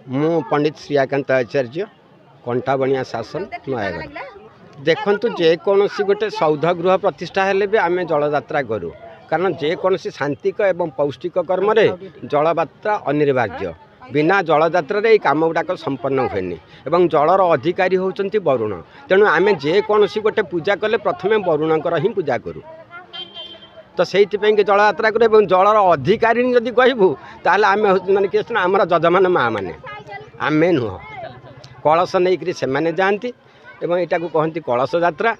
मु पंडित श्रीकांत आचार्य कंटा बनिया शासन नयगढ़ देखु जेकोसी गोटे सौध गृह प्रतिष्ठा हेले भी आम जलयात्रा करूँ कारण जेकोसी शांतिक एवं पौष्टिक कर्म जलयात्रा अनिवार्य बिना जलयात्रा कम गुड़ाक संपन्न हुए और जलर अधिकारी होती वरुण तेणु आम जेकोसी गोटे पूजा कले प्रथम वरुणकर ही पूजा करूँ तो से जलयात्रा करूँ जलर अधिकारी जदि कहबू ताल आम मानने किए आमर जजमान माँ मैंने आमे नुह कलश नहीं से मैंने जाती एवं यहाँ को कहती कलश यात्रा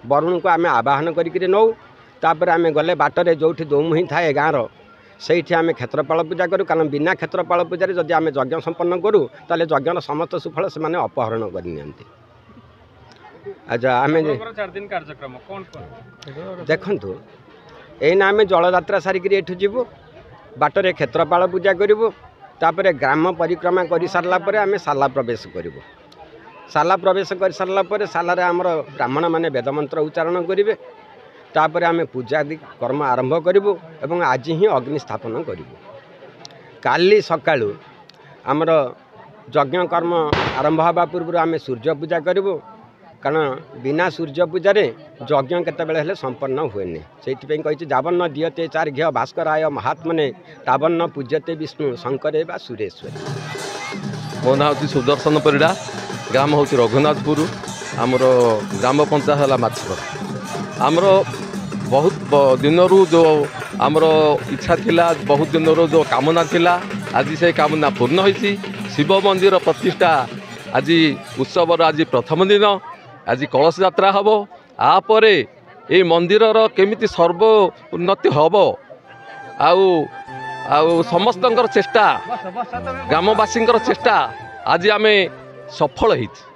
वरुण को आम आवाहन करके नौ तापर आम गले बाटर जो दोमुही थाए गाँव से आम क्षेत्रपाल पूजा करूँ कारण बिना क्षेत्रपाल पूजा जदि आम यज्ञ संपन्न करूँ ताले यज्ञर समस्त सुफल से अपहरण कर अच्छा आम देखु एना आम जलयात्रा सारिकी एठू जीवु बाटर क्षेत्रपाल पूजा करूँ तापर ग्राम परिक्रमा कर सारापर आम साला प्रवेश करूँ साला प्रवेश कर सारापर सालार आमर ब्राह्मण मैंने वेदमंत्र उच्चारण करेंगे तापर आम पूजा कर्म आरंभ करूँ और आज ही अग्नि स्थापन करूँ काली सकाळु आमर यज्ञ कर्म आरंभ हवा पूर्व आम सूर्य पूजा करूँ कारण बिना सूर्य पूजा यज्ञ केतबेले संपन्न हुए से कही जावन्न दीयते चार घ्य भास्कराय महात्मने तावन्न पूज्यते विष्णु शंकर बा सुरेश्वर। मो ना हूँ सुदर्शन परिड़ा ग्राम हूँ रघुनाथपुर आमर ग्राम पंचायत है माछर आमर बहुत दिन जो आमर इच्छा थिला बहुत दिन जो कामना थिला आज से कामना पूर्ण होती शिव मंदिर प्रतिष्ठा आज उत्सवर आज प्रथम दिन आज कलश यात्रा हम आपरे ये मंदिर केमिति सर्व उन्नति हम आउ समस्त चेष्टा ग्रामवासी चेष्टा आज आम सफल होती।